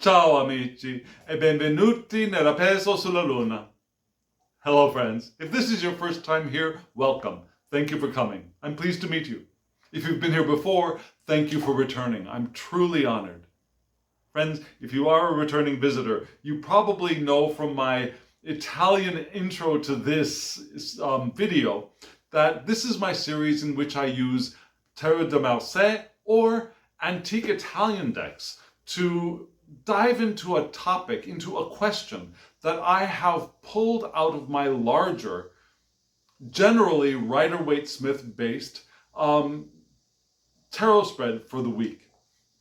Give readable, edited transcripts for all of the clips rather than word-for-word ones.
Ciao amici e benvenuti nella peso sulla luna. Hello friends. If this is your first time here, welcome. Thank you for coming. I'm pleased to meet you. If you've been here before, thank you for returning. I'm truly honored. Friends, if you are a returning visitor, you probably know from my Italian intro to this video that this is my series in which I use Tarot de Marseille or antique Italian decks to dive into a topic, into a question that I have pulled out of my larger, generally Rider-Waite-Smith based tarot spread for the week.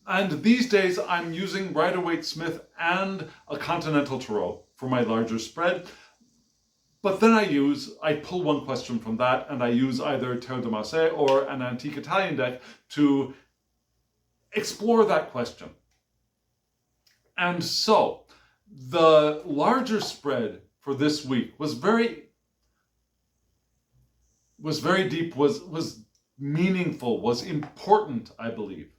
And these days I'm using Rider-Waite-Smith and a Continental Tarot for my larger spread. But then I pull one question from that and I use either Tarot de Marseille or an antique Italian deck to explore that question. And so the larger spread for this week was very deep, was meaningful, was important, I believe.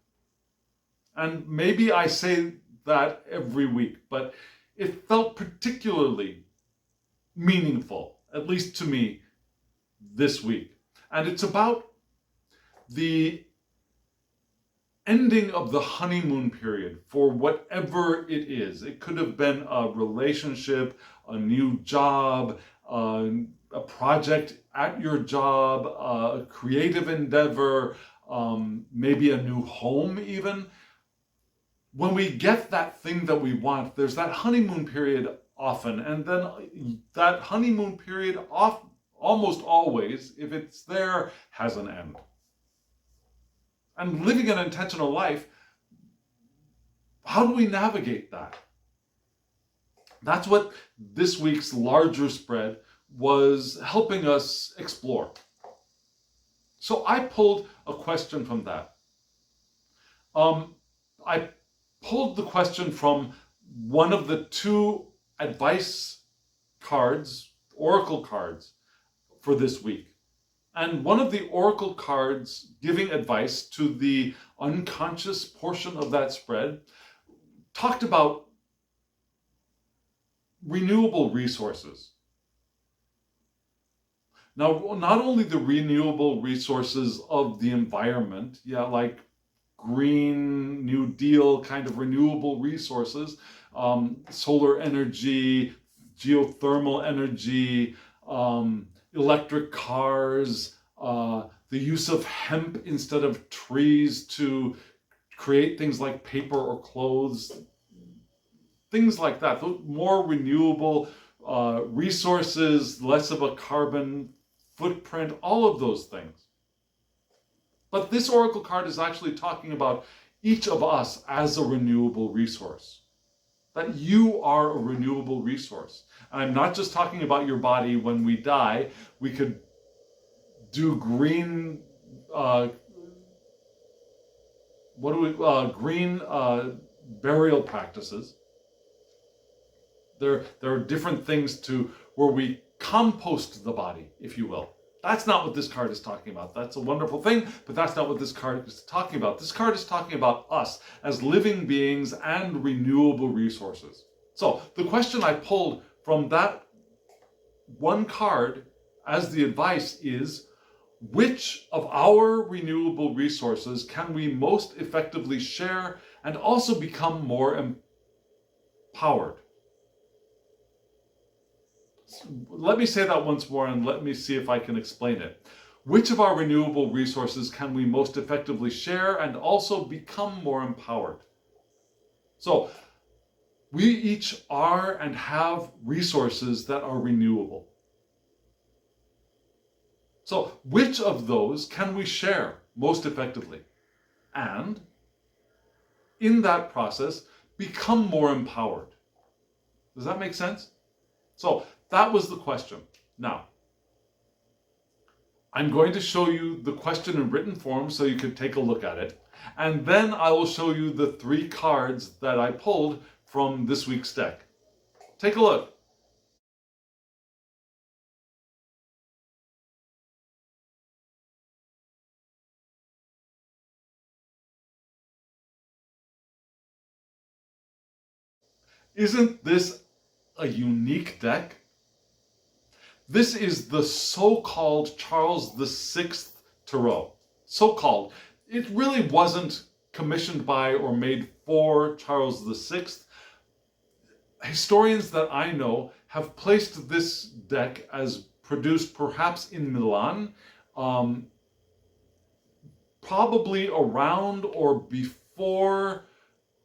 And maybe I say that every week, but it felt particularly meaningful, at least to me, this week. And it's about the ending of the honeymoon period for whatever it is. It could have been a relationship, a new job, a project at your job, a creative endeavor, maybe a new home even. When we get that thing that we want, there's that honeymoon period often, and then that honeymoon period almost always, if it's there, has an end. And living an intentional life, how do we navigate that? That's what this week's larger spread was helping us explore. So I pulled a question from that. I pulled the question from one of the two advice cards, oracle cards, for this week. And one of the oracle cards giving advice to the unconscious portion of that spread talked about renewable resources. Now, not only the renewable resources of the environment, like Green New Deal kind of renewable resources, solar energy, geothermal energy, electric cars, the use of hemp instead of trees to create things like paper or clothes, things like that. More renewable resources, less of a carbon footprint, all of those things. But this oracle card is actually talking about each of us as a renewable resource. That you are a renewable resource. And I'm not just talking about your body when we die. We could do green, green burial practices. There are different things where we compost the body, if you will. That's not what this card is talking about. That's a wonderful thing, but that's not what this card is talking about. This card is talking about us as living beings and renewable resources. So the question I pulled from that one card as the advice is, which of our renewable resources can we most effectively share and also become more empowered? Let me say that once more and let me see if I can explain it. Which of our renewable resources can we most effectively share and also become more empowered? So, we each are and have resources that are renewable. So, which of those can we share most effectively? And, in that process, become more empowered. Does that make sense? So, that was the question. Now, I'm going to show you the question in written form so you can take a look at it. And then I will show you the 3 cards that I pulled from this week's deck. Take a look. Isn't this a unique deck? This is the so-called Charles VI Tarot. So-called. It really wasn't commissioned by or made for Charles VI. Historians that I know have placed this deck as produced perhaps in Milan, probably around or before,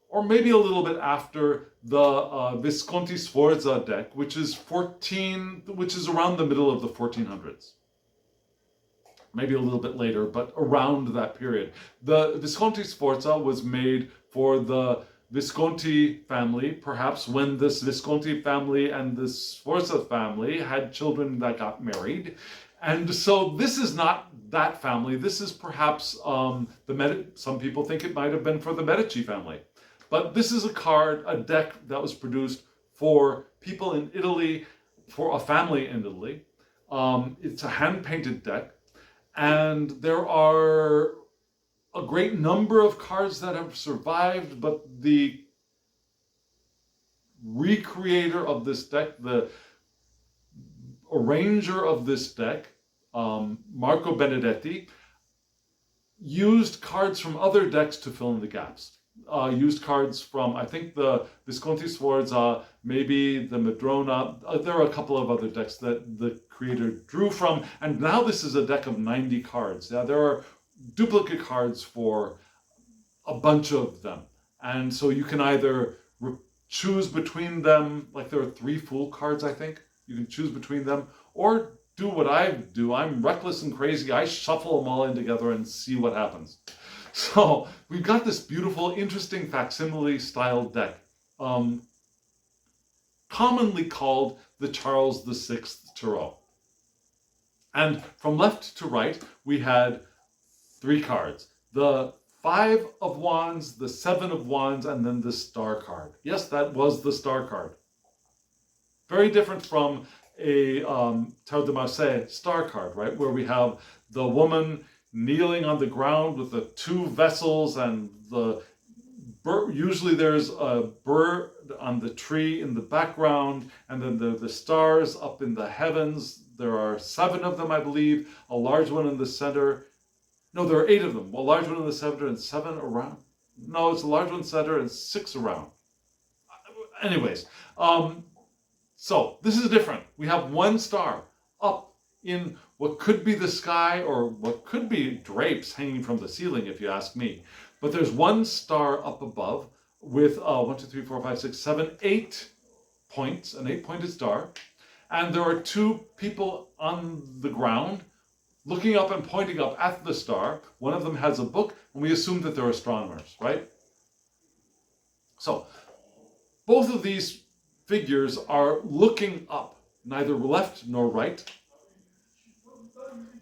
or maybe a little bit after the Visconti-Sforza deck, which is around the middle of the 1400s. Maybe a little bit later, but around that period. The Visconti-Sforza was made for the Visconti family, perhaps when this Visconti family and this Sforza family had children that got married. And so this is not that family. This is perhaps some people think it might have been for the Medici family. But this is a deck that was produced for people in Italy, for a family in Italy. It's a hand-painted deck. And there are a great number of cards that have survived, but the recreator of this deck, the arranger of this deck, Marco Benedetti, used cards from other decks to fill in the gaps. Used cards from, I think, the Visconti-Sforza, maybe the Madrona. There are a couple of other decks that the creator drew from, and now this is a deck of 90 cards. Now, there are duplicate cards for a bunch of them, and so you can either choose between them, like there are 3 Fool cards, I think. You can choose between them, or do what I do. I'm reckless and crazy. I shuffle them all in together and see what happens. So we've got this beautiful, interesting facsimile style deck, commonly called the Charles VI Tarot. And from left to right, we had 3 cards. The 5 of Wands, the 7 of Wands, and then the Star card. Yes, that was the Star card. Very different from a Tarot de Marseille Star card, right? Where we have the woman kneeling on the ground with the 2 vessels, and usually there's a bird on the tree in the background, and then the stars up in the heavens. There are 7 of them, I believe, a large one in the center. No, there are 8 of them. A large one in the center and 7 around. No, it's a large one in the center and 6 around. Anyways, so this is different. We have 1 star up in what could be the sky, or what could be drapes hanging from the ceiling, if you ask me. But there's 1 star up above with 1, 2, 3, 4, 5, 6, 7, 8 points, an 8-pointed star. And there are 2 people on the ground looking up and pointing up at the star. One of them has a book, and we assume that they're astronomers, right? So both of these figures are looking up, neither left nor right.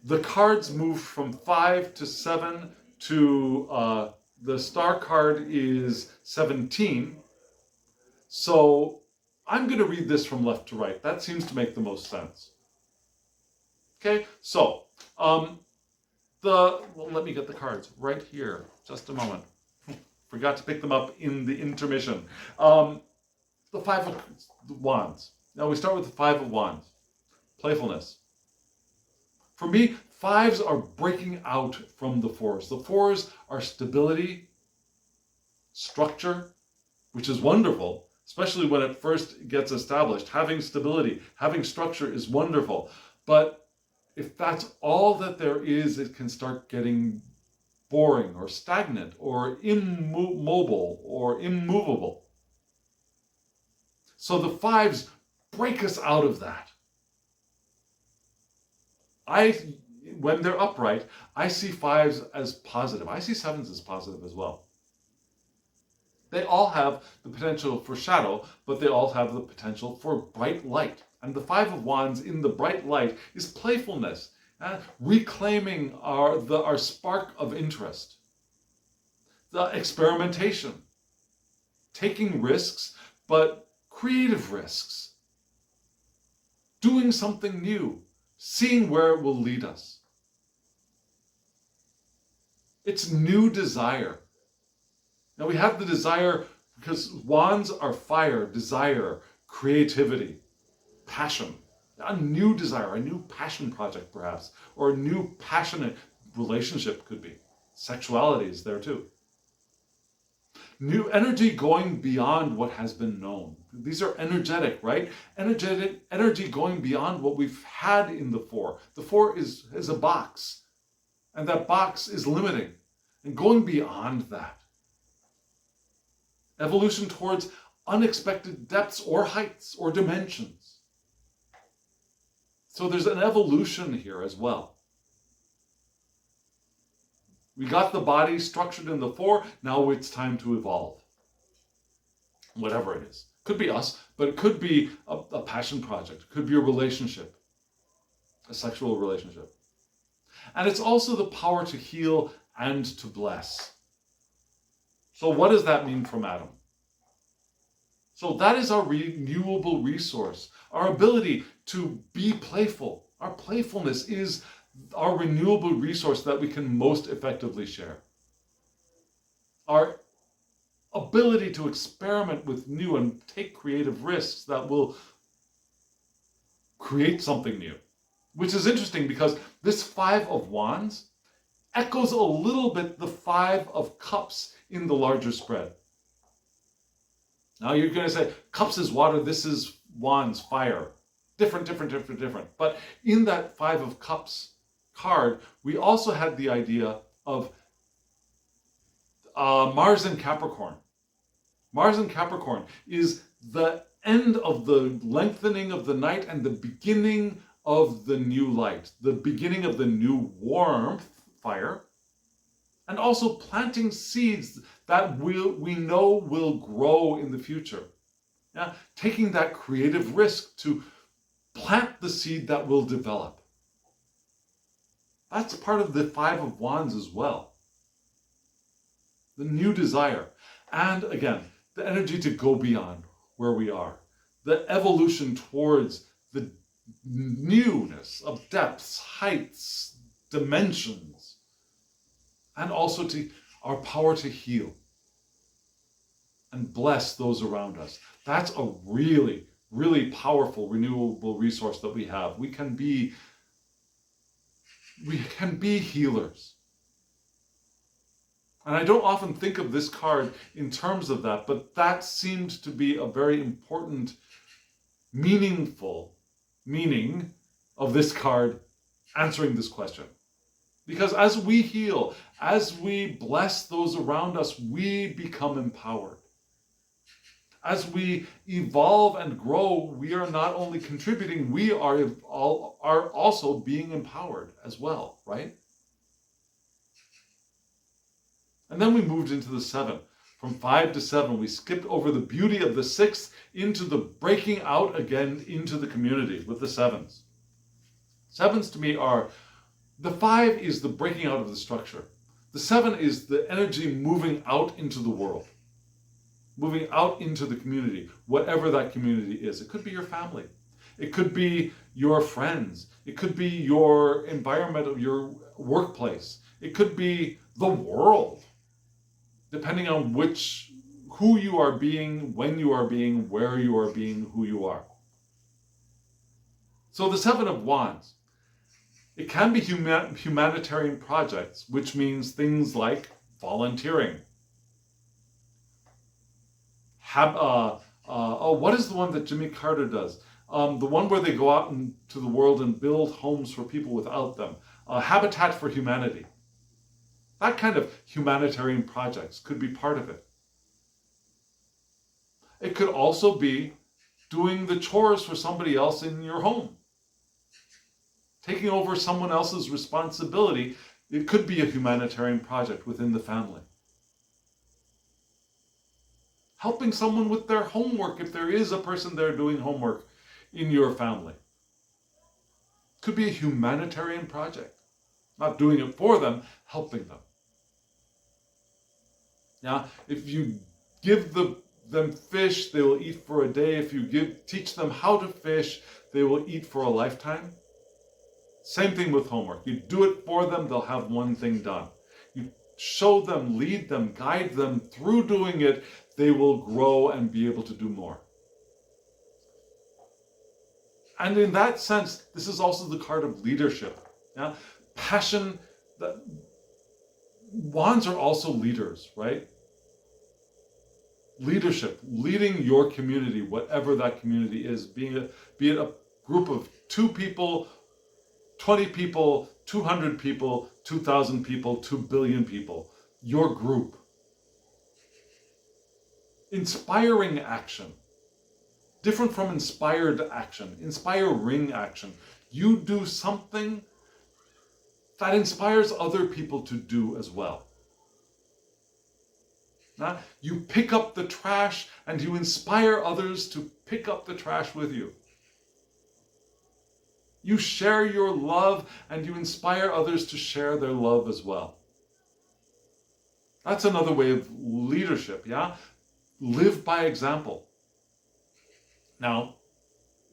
The cards move from 5 to 7 to the Star card is 17. So I'm going to read this from left to right. That seems to make the most sense. Okay, so let me get the cards right here. Just a moment. Forgot to pick them up in the intermission. The 5 of Wands. Now we start with the 5 of Wands. Playfulness. For me, 5s are breaking out from the 4s. The 4s are stability, structure, which is wonderful, especially when it first gets established. Having stability, having structure is wonderful. But if that's all that there is, it can start getting boring or stagnant or immobile or immovable. So the 5s break us out of that. When they're upright, I see 5s as positive. I see 7s as positive as well. They all have the potential for shadow, but they all have the potential for bright light. And the 5 of Wands in the bright light is playfulness, reclaiming our spark of interest, the experimentation, taking risks, but creative risks, doing something new, seeing where it will lead us. It's new desire. Now we have the desire Because wands are fire, desire, creativity, passion. A new desire, a new passion project perhaps, or a new passionate relationship could be. Sexuality is there too. New energy going beyond what has been known. These are energetic, right? Energetic energy going beyond what we've had in the four. The four is a box, and that box is limiting, and going beyond that. Evolution towards unexpected depths or heights or dimensions. So there's an evolution here as well. We got the body structured in the four, now it's time to evolve. Whatever it is. Could be us, but it could be a passion project. It could be a relationship, a sexual relationship. And it's also the power to heal and to bless. So what does that mean from Adam? So that is our renewable resource, our ability to be playful. Our playfulness is our renewable resource that we can most effectively share. Our ability to experiment with new and take creative risks that will create something new. Which is interesting because this Five of Wands echoes a little bit the Five of Cups in the larger spread. Now you're going to say, cups is water, this is wands, fire. Different. But in that Five of Cups card, we also had the idea of Mars and Capricorn. Mars and Capricorn is the end of the lengthening of the night and the beginning of the new light, the beginning of the new warmth, fire, and also planting seeds that we know will grow in the future. Yeah? Taking that creative risk to plant the seed that will develop. That's part of the Five of Wands as well. The new desire. And again, the energy to go beyond where we are. The evolution towards the newness of depths, heights, dimensions. And also to our power to heal and bless those around us. That's a really, really powerful renewable resource that we have. We can be healers. And I don't often think of this card in terms of that, but that seemed to be a very important, meaningful meaning of this card answering this question. Because as we heal, as we bless those around us, we become empowered. As we evolve and grow, we are not only contributing, we are also being empowered as well, right? And then we moved into the 7. From 5 to 7, we skipped over the beauty of the 6th into the breaking out again into the community with the 7s. 7s to me are, the 5 is the breaking out of the structure. The 7 is the energy moving out into the world. Moving out into the community, whatever that community is. It could be your family. It could be your friends. It could be your environment of your workplace. It could be the world, depending on who you are being, when you are being, where you are being, who you are. So the 7 of Wands, it can be humanitarian projects, which means things like volunteering. What is the one that Jimmy Carter does? The one where they go out into the world and build homes for people without them. Habitat for Humanity. That kind of humanitarian projects could be part of it. It could also be doing the chores for somebody else in your home. Taking over someone else's responsibility. It could be a humanitarian project within the family. Helping someone with their homework if there is a person there doing homework in your family. Could be a humanitarian project. Not doing it for them, helping them. Now, if you give them fish, they will eat for a day. If you teach them how to fish, they will eat for a lifetime. Same thing with homework. You do it for them, they'll have one thing done. You show them, lead them, guide them through doing it, they will grow and be able to do more. And in that sense, this is also the card of leadership. Yeah? Passion, wands are also leaders, right? Leadership, leading your community, whatever that community is, be it a group of 2 people, 20 people, 200 people, 2,000 people, 2 billion people, your group. Inspiring action. Different from inspired action, inspiring action. You do something that inspires other people to do as well. Now, you pick up the trash and you inspire others to pick up the trash with you. You share your love and you inspire others to share their love as well. That's another way of leadership, yeah? Live by example. Now,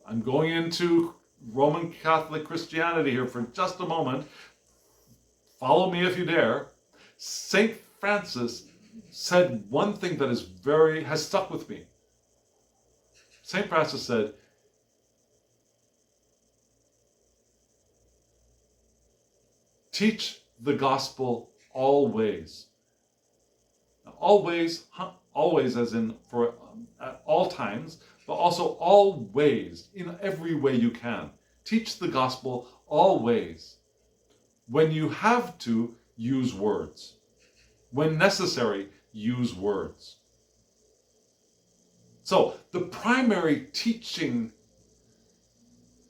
I'm going into Roman Catholic Christianity here for just a moment. Follow me if you dare. St. Francis said one thing that has stuck with me. St. Francis said, teach the gospel always. Now, always as in for at all times, but also always, in every way you can. Teach the gospel always. When you have to, use words. When necessary, use words. So, the primary teaching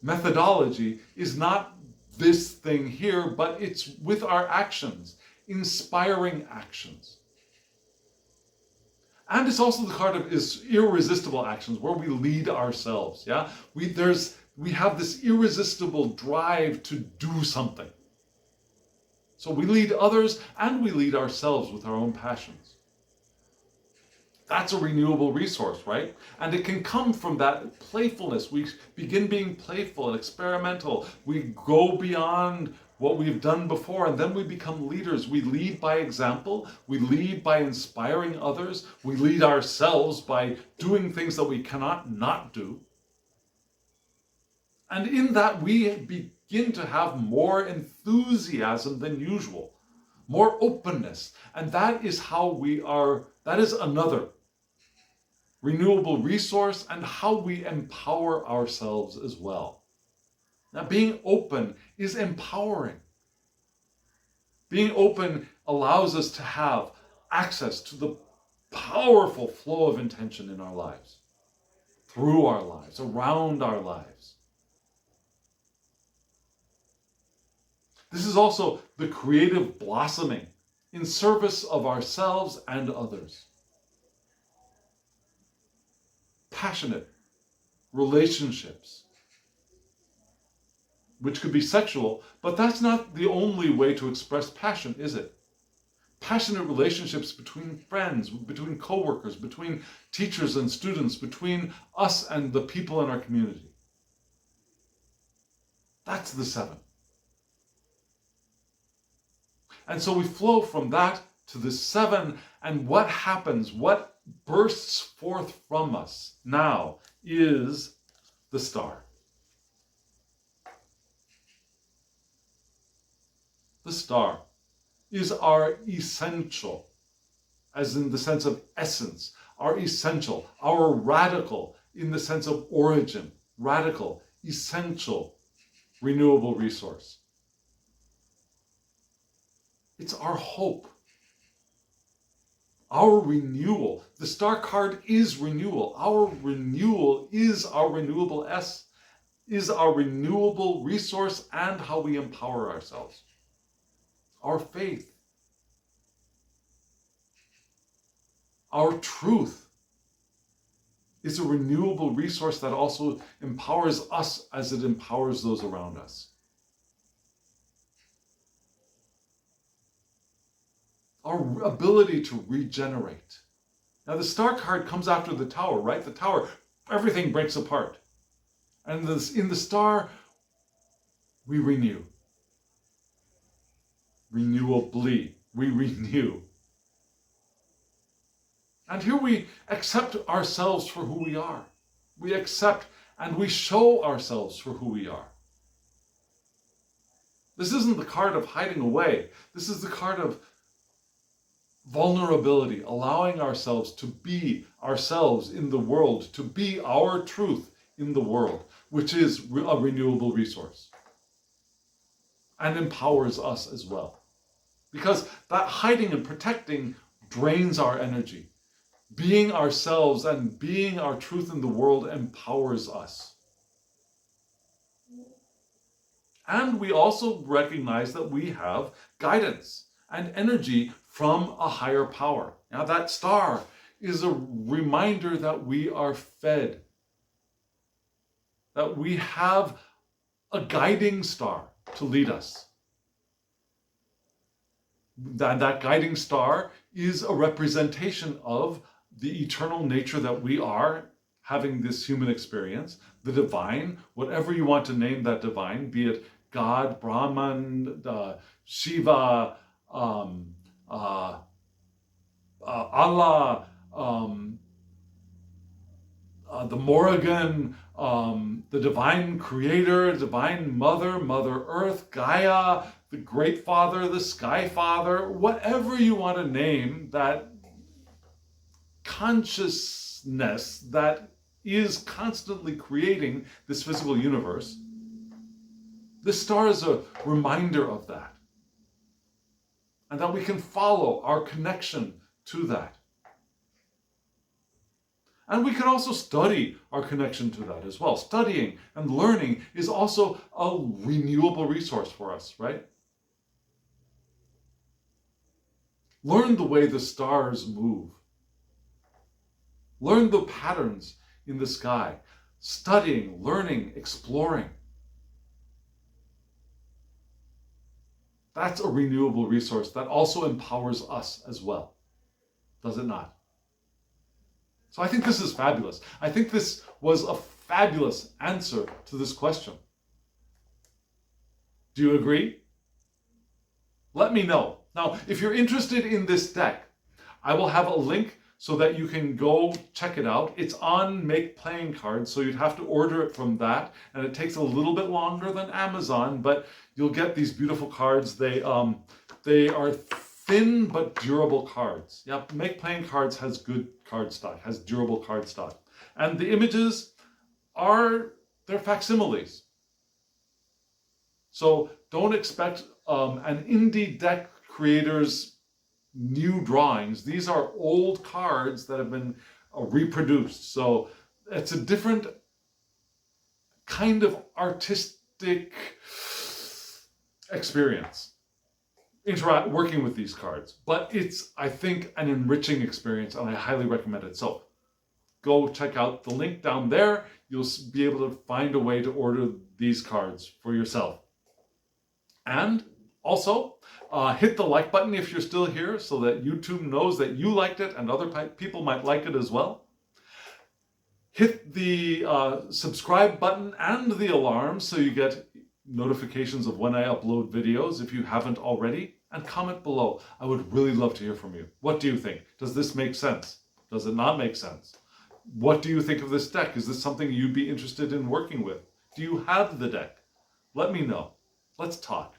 methodology is not this thing here, but it's with our actions, inspiring actions. And it's also the card of irresistible actions, where we lead ourselves. Yeah, we have this irresistible drive to do something. So we lead others and we lead ourselves with our own passions. That's a renewable resource, right? And it can come from that playfulness. We begin being playful and experimental. We go beyond what we've done before, and then we become leaders. We lead by example. We lead by inspiring others. We lead ourselves by doing things that we cannot not do. And in that, we begin to have more enthusiasm than usual, more openness. And that is that is another renewable resource, and how we empower ourselves as well. Now, being open is empowering. Being open allows us to have access to the powerful flow of intention in our lives, through our lives, around our lives. This is also the creative blossoming in service of ourselves and others. Passionate relationships, which could be sexual, but that's not the only way to express passion, is it? Passionate relationships between friends, between co-workers, between teachers and students, between us and the people in our community. That's the 7. And so we flow from that to the 7, and what happens, what bursts forth from us now is the star. The star is our essential, as in the sense of essence, our essential, our radical, in the sense of origin, radical, essential, renewable resource. It's our hope. Our renewal. The star card is renewal. Our renewal is our renewable is our renewable resource and how we empower ourselves. Our faith. Our truth is a renewable resource that also empowers us as it empowers those around us. Our ability to regenerate. Now the star card comes after the tower, right? The tower, everything breaks apart. And in the star, we renew. Renewably, we renew. And here we accept ourselves for who we are. We accept and we show ourselves for who we are. This isn't the card of hiding away. This is the card of vulnerability, allowing ourselves to be ourselves in the world, to be our truth in the world, which is a renewable resource and empowers us as well. Because that hiding and protecting drains our energy. Being ourselves and being our truth in the world empowers us. And we also recognize that we have guidance and energy from a higher power. Now that star is a reminder that we are fed, that we have a guiding star to lead us. That guiding star is a representation of the eternal nature that we are, having this human experience, the divine, whatever you want to name that divine, be it God, Brahman, Shiva, Allah, the Morrigan, the divine creator, divine mother, Mother Earth, Gaia, the Great Father, the Sky Father, whatever you want to name that consciousness that is constantly creating this physical universe. This star is a reminder of that. And that we can follow our connection to that. And we can also study our connection to that as well. Studying and learning is also a renewable resource for us, right? Learn the way the stars move. Learn the patterns in the sky. Studying, learning, exploring. That's a renewable resource that also empowers us as well. Does it not? So I think this is fabulous. I think this was a fabulous answer to this question. Do you agree? Let me know. Now, if you're interested in this deck, I will have a link so that you can go check it out. It's on Make Playing Cards, so you'd have to order it from that, and it takes a little bit longer than Amazon, but you'll get these beautiful cards. They are thin but durable cards. Yep, Make Playing Cards has good card stock, has durable card stock. And the images they're facsimiles. So don't expect an indie deck creator's new drawings. These are old cards that have been reproduced. So it's a different kind of artistic experience working with these cards. But it's, I think, an enriching experience, and I highly recommend it. So go check out the link down there. You'll be able to find a way to order these cards for yourself. And also, hit the like button if you're still here so that YouTube knows that you liked it and other people might like it as well. Hit the subscribe button and the alarm so you get notifications of when I upload videos if you haven't already. And comment below. I would really love to hear from you. What do you think? Does this make sense? Does it not make sense? What do you think of this deck? Is this something you'd be interested in working with? Do you have the deck? Let me know. Let's talk.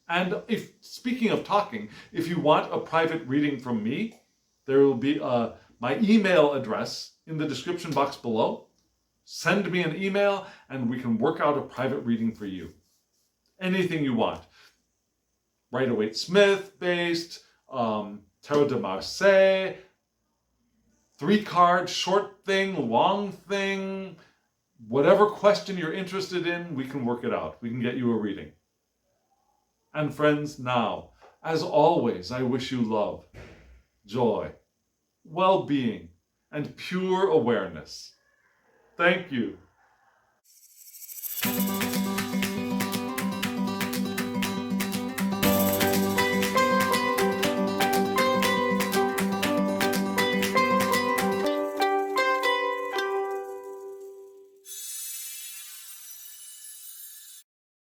And speaking of talking, if you want a private reading from me, there will be my email address in the description box below. Send me an email and we can work out a private reading for you. Anything you want. Rider-Waite-Smith based, Tarot de Marseille, 3-card, short thing, long thing, whatever question you're interested in, we can work it out. We can get you a reading. And friends, now, as always, I wish you love, joy, well-being, and pure awareness. Thank you.